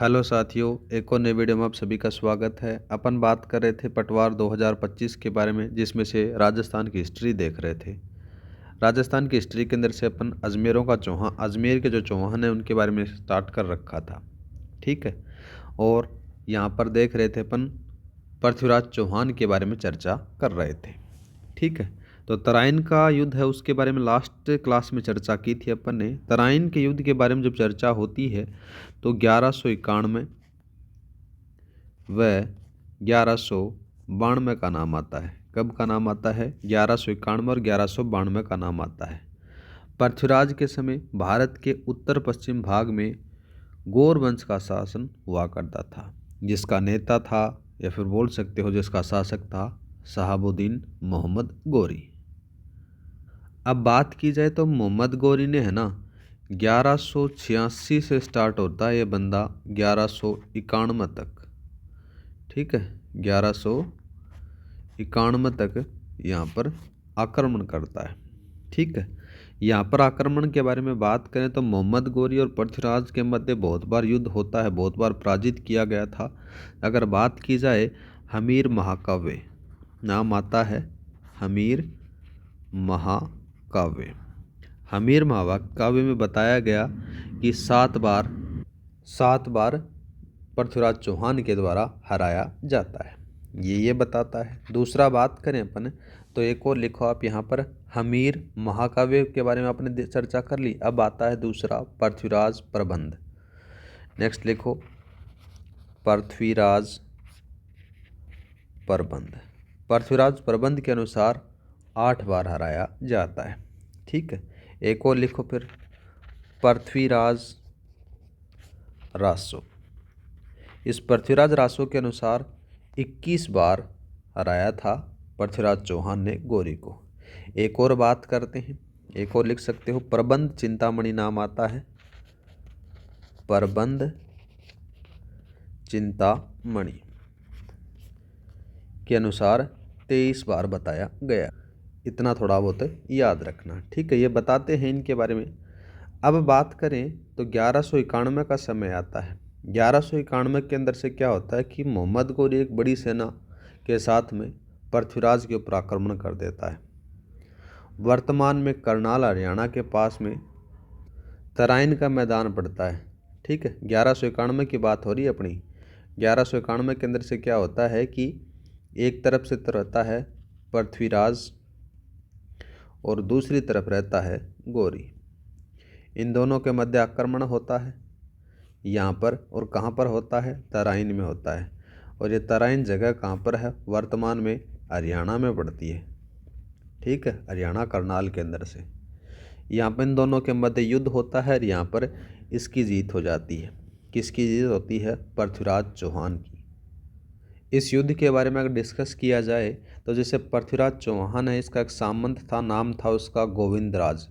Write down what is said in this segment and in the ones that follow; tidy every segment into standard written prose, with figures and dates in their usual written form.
Hello साथियों, एक और नए वीडियो में आप सभी का स्वागत है। अपन बात कर रहे थे पटवार 2025 के बारे में, जिसमें से राजस्थान की हिस्ट्री देख रहे थे। राजस्थान की हिस्ट्री के अंदर से अपन अजमेर के जो चौहान हैं उनके बारे में स्टार्ट कर रखा था। ठीक है। और यहाँ पर देख रहे थे अपन पृथ्वीराज चौहान के बारे में चर्चा कर रहे थे। ठीक है। तो तराइन का युद्ध है, उसके बारे में लास्ट क्लास में चर्चा की थी अपन ने। तराइन के युद्ध के बारे में जब चर्चा होती है तो 1191 व 1192 का नाम आता है। कब का नाम आता है? 1191 और 1192 का नाम आता है। पृथ्वीराज के समय भारत के उत्तर पश्चिम भाग में गौर वंश का शासन हुआ करता था, जिसका नेता था या फिर बोल सकते हो जिसका शासक था शहाबुद्दीन मोहम्मद गौरी। अब बात की जाए तो मोहम्मद गौरी ने, है ना, 1186 से स्टार्ट होता है ये बंदा 1191 तक। ठीक है, 1191 तक यहाँ पर आक्रमण करता है। ठीक है। यहाँ पर आक्रमण के बारे में बात करें तो मोहम्मद गौरी और पृथ्वीराज के मध्य बहुत बार युद्ध होता है, बहुत बार पराजित किया गया था। अगर बात की जाए हमीर महाकाव्य, नाम आता है हमीर महाकाव्य। हमीर महाकाव्य में बताया गया कि 7 बार पृथ्वीराज चौहान के द्वारा हराया जाता है। ये बताता है। दूसरा बात करें अपन तो एक और लिखो आप यहाँ पर, हमीर महाकाव्य के बारे में आपने चर्चा कर ली। अब आता है दूसरा, पृथ्वीराज प्रबंध। नेक्स्ट लिखो पृथ्वीराज प्रबंध। पृथ्वीराज प्रबंध के अनुसार 8 बार हराया जाता है। ठीक है। एक और लिखो फिर, पृथ्वीराज रासो। इस पृथ्वीराज रासो के अनुसार 21 बार हराया था पृथ्वीराज चौहान ने गौरी को। एक और बात करते हैं, एक और लिख सकते हो, प्रबंध चिंतामणि नाम आता है। प्रबंध चिंतामणि के अनुसार 23 बार बताया गया। इतना थोड़ा बहुत याद रखना। ठीक है, ये बताते हैं इनके बारे में। अब बात करें तो 1191 का समय आता है। 1191 के अंदर से क्या होता है कि मोहम्मद गौरी एक बड़ी सेना के साथ में पृथ्वीराज के ऊपर आक्रमण कर देता है। वर्तमान में करनाल हरियाणा के पास में तराइन का मैदान पड़ता है। ठीक है, 1191 की बात हो रही है अपनी। 1191 के अंदर से क्या होता है कि एक तरफ से तो रहता है पृथ्वीराज और दूसरी तरफ रहता है गौरी। इन दोनों के मध्य आक्रमण होता है यहाँ पर। और कहाँ पर होता है? तराइन में होता है। और ये तराइन जगह कहाँ पर है? वर्तमान में हरियाणा में पड़ती है। ठीक है, हरियाणा करनाल के अंदर से यहाँ पर इन दोनों के मध्य युद्ध होता है और यहाँ पर इसकी जीत हो जाती है। किसकी जीत होती है? पृथ्वीराज चौहान की। इस युद्ध के बारे में अगर डिस्कस किया जाए तो जैसे पृथ्वीराज चौहान है, इसका एक सामंत था, नाम था उसका गोविंदराज।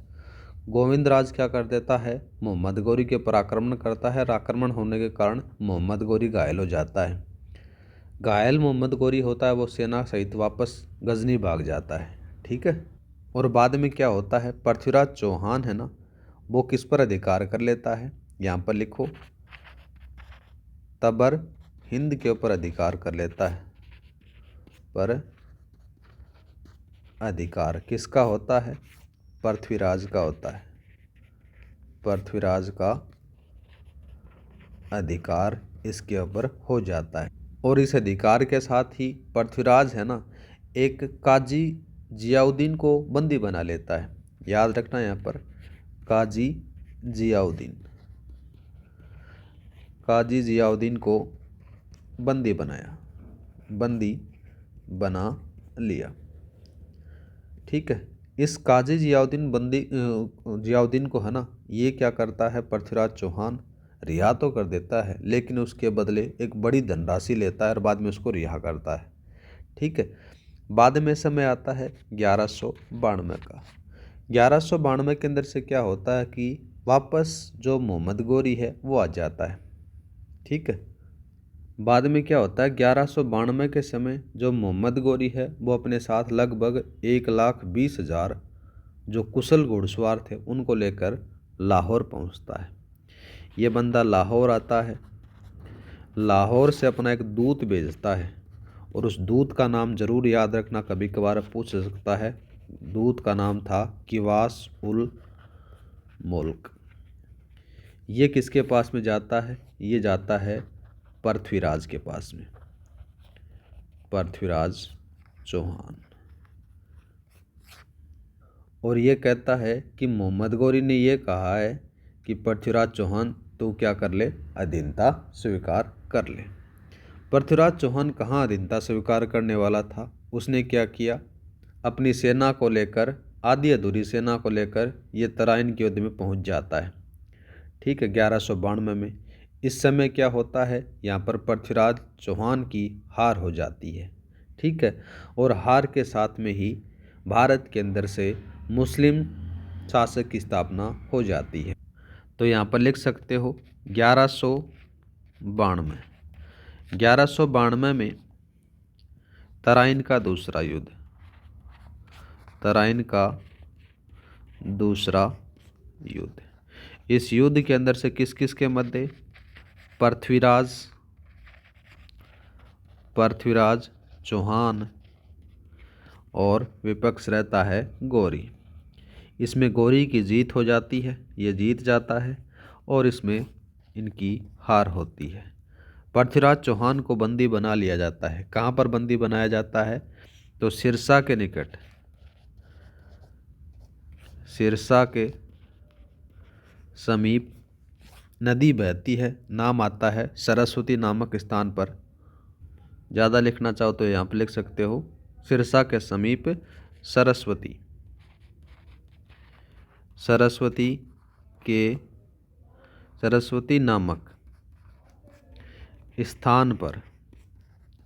गोविंदराज क्या कर देता है? मोहम्मद गौरी के ऊपर आक्रमण करता है। आक्रमण होने के कारण मोहम्मद गौरी घायल हो जाता है। घायल मोहम्मद गौरी होता है, वो सेना सहित वापस गजनी भाग जाता है। ठीक है। और बाद में क्या होता है? पृथ्वीराज चौहान है ना, वो किस पर अधिकार कर लेता है? यहाँ पर लिखो, तबर हिंद के ऊपर अधिकार कर लेता है। पर अधिकार किसका होता है? पृथ्वीराज का होता है। पृथ्वीराज का अधिकार इसके ऊपर हो जाता है। और इस अधिकार के साथ ही पृथ्वीराज है ना, एक काजी जियाउद्दीन को बंदी बना लेता है। याद रखना यहाँ पर, काजी जियाउद्दीन। काजी जियाउद्दीन को बंदी बना लिया। ठीक है। इस काजी जियाउद्दीन को, है ना, ये क्या करता है? पृथ्वीराज चौहान रिहा तो कर देता है, लेकिन उसके बदले एक बड़ी धनराशि लेता है और बाद में उसको रिहा करता है। ठीक है। बाद में समय आता है 1192 का। 1192 के अंदर से क्या होता है कि वापस जो मोहम्मद गौरी है वो आ जाता है। ठीक है। बाद में क्या होता है? 1192 के समय जो मोहम्मद गौरी है वो अपने साथ लगभग 1,20,000 जो कुशल घुड़सवार थे उनको लेकर लाहौर पहुंचता है। ये बंदा लाहौर आता है। लाहौर से अपना एक दूत भेजता है, और उस दूत का नाम जरूर याद रखना, कभी कभार पूछ सकता है। दूत का नाम था किवास उल मुल्क। ये किसके पास में जाता है? ये जाता है पृथ्वीराज के पास में, पृथ्वीराज चौहान। और ये कहता है कि मोहम्मद गौरी ने ये कहा है कि पृथ्वीराज चौहान तू क्या कर ले, अधीनता स्वीकार कर ले। पृथ्वीराज चौहान कहाँ अधीनता स्वीकार करने वाला था? उसने क्या किया, अपनी सेना को लेकर, आधी अधूरी सेना को लेकर ये तराइन के युद्ध में पहुंच जाता है। ठीक है, 1192 में। इस समय क्या होता है, यहाँ पर पृथ्वीराज चौहान की हार हो जाती है। ठीक है, और हार के साथ में ही भारत के अंदर से मुस्लिम शासक की स्थापना हो जाती है। तो यहाँ पर लिख सकते हो 1192। 1192 में तराइन का दूसरा युद्ध, तराइन का दूसरा युद्ध। इस युद्ध के अंदर से किस किस के मध्य, पृथ्वीराज चौहान और विपक्ष रहता है गौरी। इसमें गौरी की जीत हो जाती है, ये जीत जाता है, और इसमें इनकी हार होती है। पृथ्वीराज चौहान को बंदी बना लिया जाता है। कहाँ पर बंदी बनाया जाता है? तो सिरसा के निकट, सिरसा के समीप नदी बहती है, नाम आता है सरस्वती नामक स्थान पर। ज़्यादा लिखना चाहो तो यहाँ पर लिख सकते हो सिरसा के समीप सरस्वती, सरस्वती नामक स्थान पर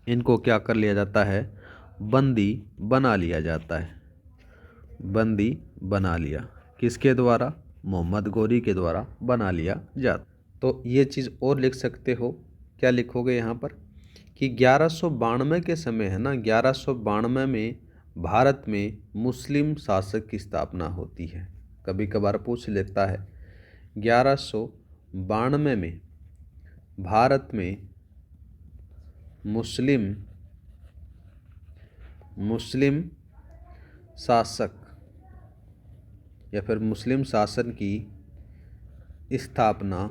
इनको क्या कर लिया जाता है, बंदी बना लिया जाता है। बंदी बना लिया किसके द्वारा? मोहम्मद गौरी के द्वारा बना लिया जाता। तो ये चीज़ और लिख सकते हो, क्या लिखोगे यहाँ पर कि 1192 के समय है ना, 1192 में भारत में मुस्लिम शासक की स्थापना होती है। कभी कभार पूछ लेता है, 1192 में भारत में मुस्लिम शासक या फिर मुस्लिम शासन की स्थापना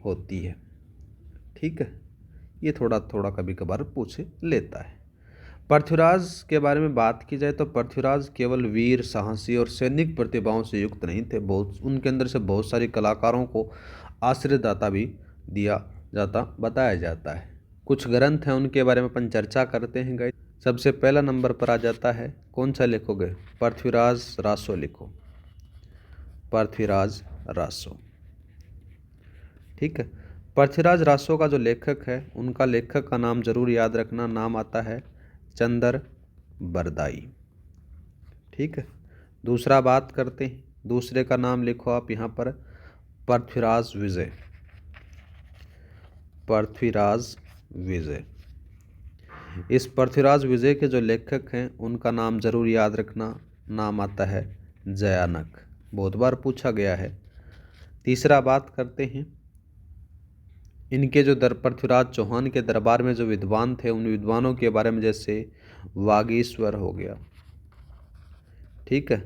होती है। ठीक है, ये थोड़ा थोड़ा कभी कभार पूछ लेता है। पृथ्वीराज के बारे में बात की जाए तो पृथ्वीराज केवल वीर, साहसी और सैनिक प्रतिभाओं से युक्त नहीं थे, बहुत उनके अंदर से बहुत सारे कलाकारों को आश्रयदाता भी दिया जाता, बताया जाता है। कुछ ग्रंथ हैं उनके बारे में अपन चर्चा करते हैं गाइस। सबसे पहला नंबर पर आ जाता है, कौन सा लिखोगे? पृथ्वीराज रासो लिखो, पृथ्वीराज रासो। ठीक है, पृथ्वीराज रासो का जो लेखक है, उनका लेखक का नाम जरूर याद रखना, नाम आता है चंदर बरदाई। ठीक है, दूसरा बात करते हैं, दूसरे का नाम लिखो आप यहाँ पर, पृथ्वीराज विजय, पृथ्वीराज विजय। इस पृथ्वीराज विजय के जो लेखक हैं उनका नाम जरूर याद रखना, नाम आता है जयानक, बहुत बार पूछा गया है। तीसरा बात करते हैं, इनके जो पृथ्वीराज चौहान के दरबार में जो विद्वान थे, उन विद्वानों के बारे में जैसे वागीश्वर हो गया। ठीक है,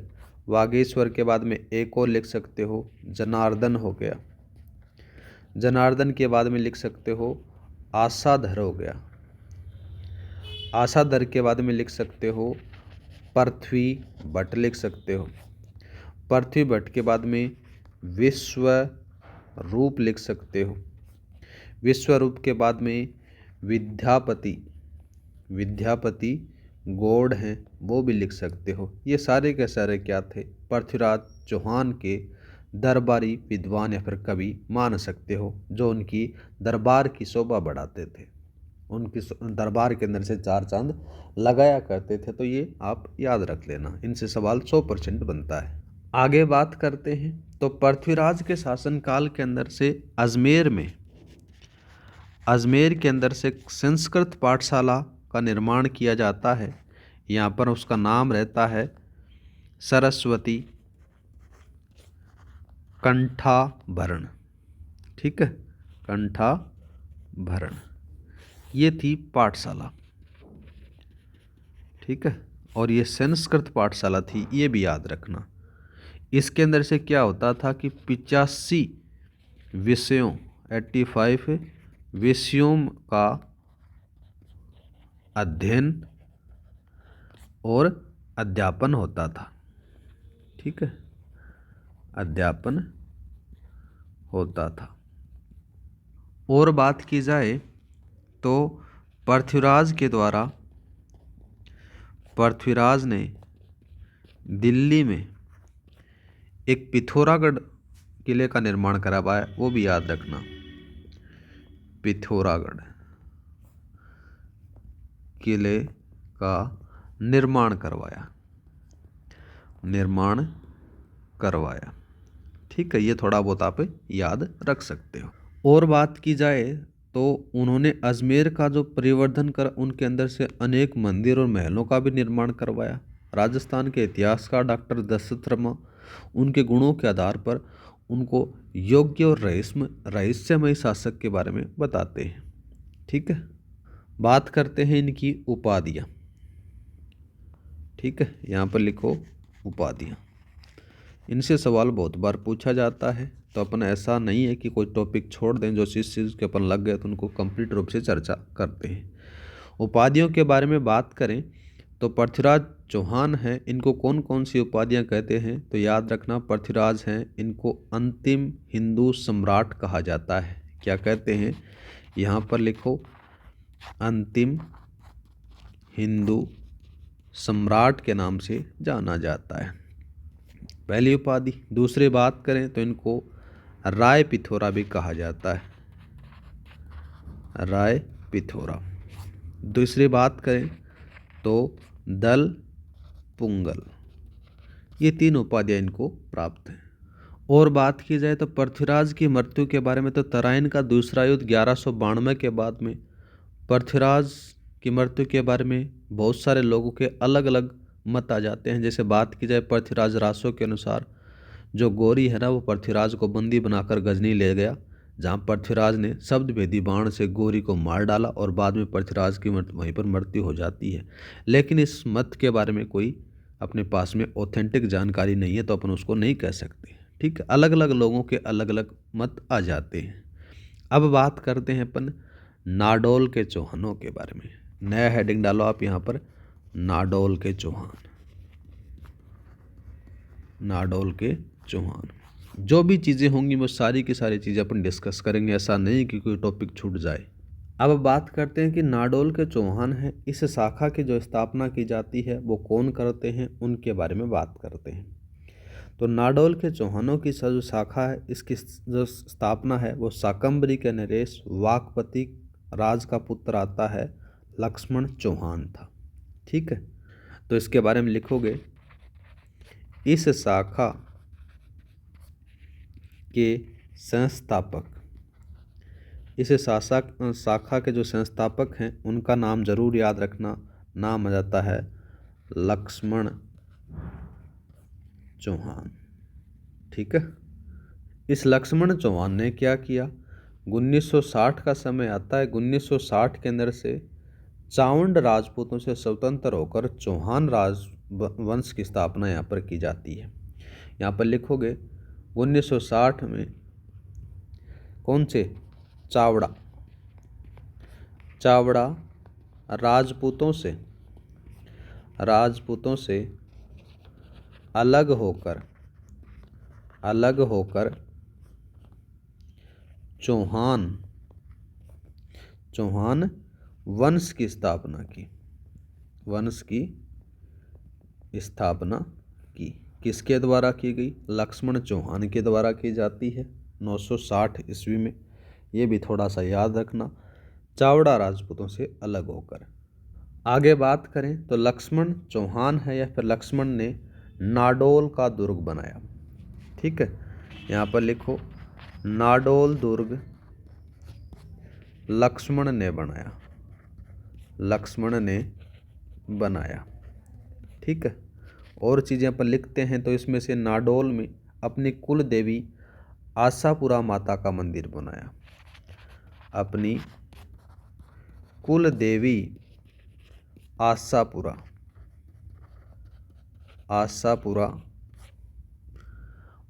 वागीश्वर के बाद में एक और लिख सकते हो जनार्दन हो गया। जनार्दन के बाद में लिख सकते हो आशाधर हो गया। आशाधर के बाद में लिख सकते हो पृथ्वी भट्ट लिख सकते हो। पृथ्वी भट्ट के बाद में विश्वरूप लिख सकते हो। विश्वरूप के बाद में विद्यापति गौड़ हैं, वो भी लिख सकते हो। ये सारे के सारे क्या थे? पृथ्वीराज चौहान के दरबारी विद्वान या फिर कवि मान सकते हो, जो उनकी दरबार की शोभा बढ़ाते थे, उनकी दरबार के अंदर से चार चांद लगाया करते थे। तो ये आप याद रख लेना, इनसे सवाल 100% बनता है। आगे बात करते हैं, तो पृथ्वीराज के शासनकाल के अंदर से अजमेर के अंदर से संस्कृत पाठशाला का निर्माण किया जाता है। यहाँ पर उसका नाम रहता है सरस्वती कंठाभरण। ठीक है, कंठाभरण। ये थी पाठशाला, ठीक है। और ये संस्कृत पाठशाला थी, ये भी याद रखना। इसके अंदर से क्या होता था कि 85 विषयों 85 विषयों का अध्ययन और अध्यापन होता था, ठीक है, अध्यापन होता था। और बात की जाए तो पृथ्वीराज ने दिल्ली में एक पिथौरागढ़ किले का निर्माण करवाया, वो भी याद रखना, पिथौरागढ़ किले का निर्माण करवाया, ठीक है। ये थोड़ा बहुत आप याद रख सकते हो। और बात की जाए तो उन्होंने अजमेर का जो परिवर्धन कर उनके अंदर से अनेक मंदिर और महलों का भी निर्माण करवाया। राजस्थान के इतिहासकार डॉक्टर दशरथ शर्मा उनके गुणों के आधार पर उनको योग्य और रहस्यमय शासक के बारे में बताते हैं, ठीक है। बात करते हैं इनकी उपाधियाँ, ठीक है। यहाँ पर लिखो उपाधियाँ। इनसे सवाल बहुत बार पूछा जाता है, तो अपन ऐसा नहीं है कि कोई टॉपिक छोड़ दें, जो जिस चीज़ के अपन लग गए तो उनको कंप्लीट रूप से चर्चा करते हैं। उपाधियों के बारे में बात करें तो पृथ्वीराज चौहान हैं, इनको कौन कौन सी उपाधियां कहते हैं, तो याद रखना पृथ्वीराज हैं, इनको अंतिम हिंदू सम्राट कहा जाता है। क्या कहते हैं, यहाँ पर लिखो अंतिम हिंदू सम्राट के नाम से जाना जाता है, पहली उपाधि। दूसरी बात करें तो इनको राय पिथौरा भी कहा जाता है, राय पिथौरा। दूसरी बात करें तो दल पुंगल, ये 3 उपाधियां इनको प्राप्त हैं। और बात की जाए तो पृथ्वीराज की मृत्यु के बारे में, तो तराइन का दूसरा युद्ध 1192 के बाद में पृथ्वीराज की मृत्यु के बारे में बहुत सारे लोगों के अलग अलग मत आ जाते हैं। जैसे बात की जाए पृथ्वीराज रासो के अनुसार, जो गौरी है ना, वो पृथ्वीराज को बंदी बनाकर गजनी ले गया, जहाँ पृथ्वीराज ने शब्द भेदी बाण से गौरी को मार डाला और बाद में पृथ्वीराज की वहीं पर मृत्यु हो जाती है। लेकिन इस मत के बारे में कोई अपने पास में ऑथेंटिक जानकारी नहीं है, तो अपन उसको नहीं कह सकते, ठीक है। अलग अलग लोगों के अलग अलग मत आ जाते हैं। अब बात करते हैं अपन नाडोल के चौहानों के बारे में। नया हेडिंग डालो आप यहाँ पर, नाडोल के चौहान, नाडोल के चौहान। जो भी चीज़ें होंगी वो सारी की सारी चीज़ें अपन डिस्कस करेंगे, ऐसा नहीं कि कोई टॉपिक छूट जाए। अब बात करते हैं कि नाडोल के चौहान हैं, इस शाखा की जो स्थापना की जाती है वो कौन करते हैं, उनके बारे में बात करते हैं। तो नाडोल के चौहानों की जो शाखा है, इसकी जो स्थापना है वो शाकंभरी के नरेश वाकपति राज का पुत्र आता है लक्ष्मण चौहान था, ठीक है। तो इसके बारे में लिखोगे, इस शाखा के संस्थापक, इस शाखा के जो संस्थापक हैं उनका नाम जरूर याद रखना, नाम आ जाता है लक्ष्मण चौहान, ठीक है। इस लक्ष्मण चौहान ने क्या किया, 1960 का समय आता है, 1960 के अंदर से चावंड राजपूतों से स्वतंत्र होकर चौहान राजवंश की स्थापना यहाँ पर की जाती है। यहाँ पर लिखोगे 1960 में कौन से, चावड़ा राजपूतों से अलग होकर चौहान वंश की स्थापना की। किसके द्वारा की गई, लक्ष्मण चौहान के द्वारा की जाती है 960 ईस्वी में। ये भी थोड़ा सा याद रखना, चावड़ा राजपूतों से अलग होकर। आगे बात करें तो लक्ष्मण चौहान है या फिर लक्ष्मण ने नाडोल का दुर्ग बनाया, ठीक है। यहाँ पर लिखो नाडोल दुर्ग लक्ष्मण ने बनाया, ठीक है। और चीज़ें अपन लिखते हैं तो इसमें से नाडोल में अपनी कुल देवी आशापुरा माता का मंदिर बनाया। अपनी कुल देवी आशापुरा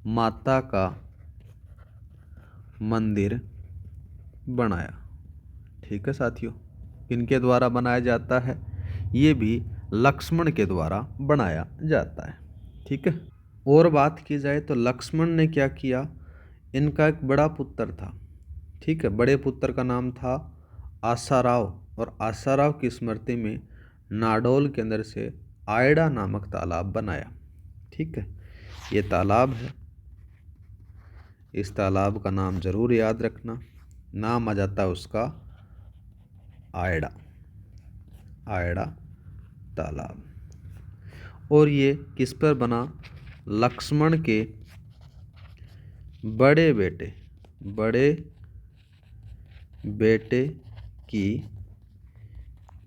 माता का मंदिर बनाया। ठीक है साथियों, किनके द्वारा बनाया जाता है? ये भी लक्ष्मण के द्वारा बनाया जाता है। ठीक है। और बात की जाए तो लक्ष्मण ने क्या किया, इनका एक बड़ा पुत्र था। ठीक है, बड़े पुत्र का नाम था आसाराव, और आसाराव की स्मृति में नाडोल के अंदर से आयडा नामक तालाब बनाया। ठीक है, ये तालाब है, इस तालाब का नाम जरूर याद रखना। नाम आ जाता है उसका आयडा तालाब। और ये किस पर बना? लक्ष्मण के बड़े बेटे की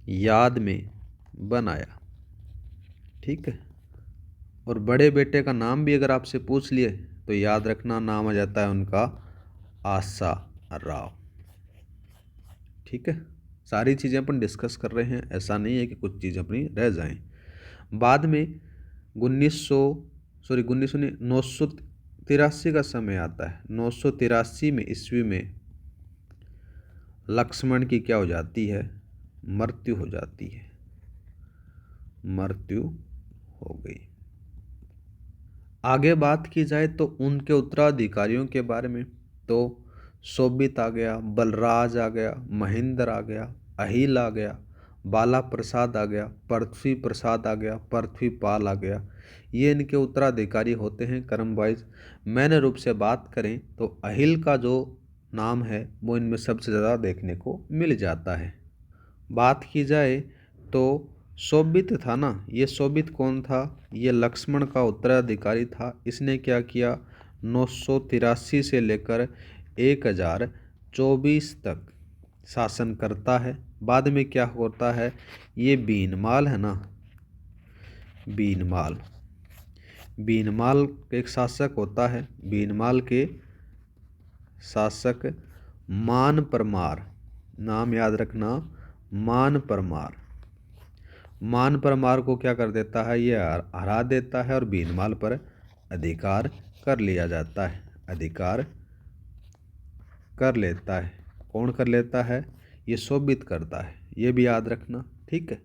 याद में बनाया। ठीक है, और बड़े बेटे का नाम भी अगर आपसे पूछ लिए तो याद रखना, नाम आ जाता है उनका आशा राव। ठीक है, सारी चीज़ें अपन डिस्कस कर रहे हैं, ऐसा नहीं है कि कुछ चीज़ अपनी रह जाएं। बाद में 983 का समय आता है। 983 में ईस्वी में लक्ष्मण की क्या हो जाती है? मृत्यु हो जाती है, मृत्यु हो गई। आगे बात की जाए तो उनके उत्तराधिकारियों के बारे में, तो शोभित आ गया, बलराज आ गया, महेंद्र आ गया, अहिल आ गया, बाला प्रसाद आ गया, पृथ्वी प्रसाद आ गया, पृथ्वीपाल आ गया। ये इनके उत्तराधिकारी होते हैं क्रम वाइज। मैंने रूप से बात करें तो अहिल का जो नाम है वो इनमें सबसे ज़्यादा देखने को मिल जाता है। बात की जाए तो शोभित था ना, ये शोभित कौन था? ये लक्ष्मण का उत्तराधिकारी था। इसने क्या किया? 983 से लेकर 1024 तक शासन करता है। बाद में क्या होता है? ये बीनमाल है ना, बीनमाल एक शासक होता है। बीनमाल के शासक मान परमार, नाम याद रखना, मान परमार को क्या कर देता है? ये हरा देता है और बीनमाल पर अधिकार कर लिया जाता है, अधिकार कर लेता है। कौन कर लेता है? ये शोभित करता है, ये भी याद रखना। ठीक है।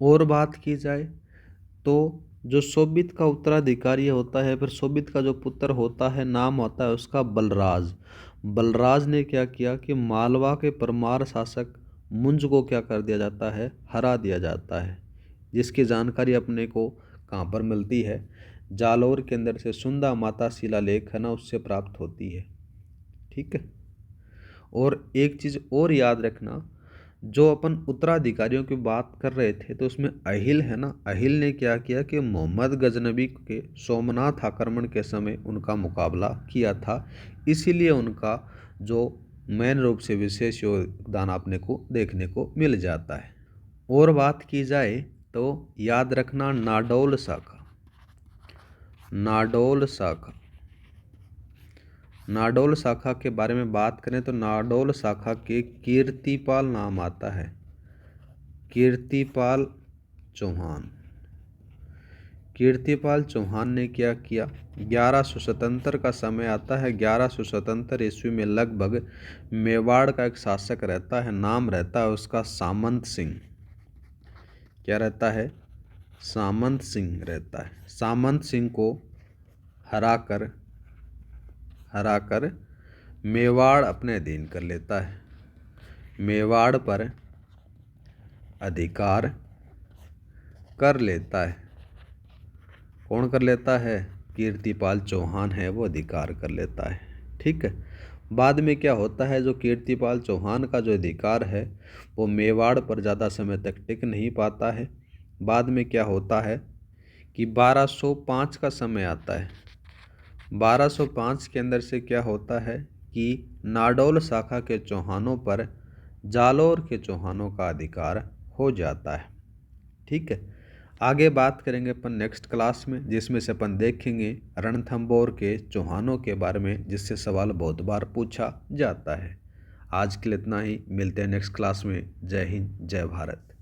और बात की जाए तो जो शोभित का उत्तराधिकारी होता है, फिर शोभित का जो पुत्र होता है, नाम होता है उसका बलराज। बलराज ने क्या किया कि मालवा के परमार शासक मुंज को क्या कर दिया जाता है? हरा दिया जाता है, जिसकी जानकारी अपने को कहाँ पर मिलती है? जालौर के अंदर से सुंदा माता शिलालेख है ना, उससे प्राप्त होती है। ठीक है। और एक चीज़ और याद रखना, जो अपन उत्तराधिकारियों की बात कर रहे थे तो उसमें अहिल है ना, अहिल ने क्या किया कि मोहम्मद गजनबी के सोमनाथ आक्रमण के समय उनका मुकाबला किया था। इसीलिए उनका जो मेन रूप से विशेष योगदान अपने को देखने को मिल जाता है। और बात की जाए तो याद रखना नाडोल शाखा के बारे में बात करें तो नाडोल शाखा के कीर्तिपाल नाम आता है, कीर्तिपाल चौहान ने क्या किया? 1177 का समय आता है। 1177 ईस्वी में लगभग मेवाड़ का एक शासक रहता है, नाम रहता है उसका सामंत सिंह। क्या रहता है? सामंत सिंह रहता है। सामंत सिंह को हराकर मेवाड़ अपने अधीन कर लेता है, मेवाड़ पर अधिकार कर लेता है। कौन कर लेता है? कीर्तिपाल चौहान है, वो अधिकार कर लेता है। ठीक है। बाद में क्या होता है? जो कीर्तिपाल चौहान का जो अधिकार है वो मेवाड़ पर ज़्यादा समय तक टिक नहीं पाता है। बाद में क्या होता है कि 1205 का समय आता है। 1205 के अंदर से क्या होता है कि नाडोल शाखा के चौहानों पर जालौर के चौहानों का अधिकार हो जाता है। ठीक है। आगे बात करेंगे अपन नेक्स्ट क्लास में, जिसमें से अपन देखेंगे रणथंभौर के चौहानों के बारे में, जिससे सवाल बहुत बार पूछा जाता है। आज के लिए इतना ही, मिलते हैं नेक्स्ट क्लास में। जय हिंद, जय भारत।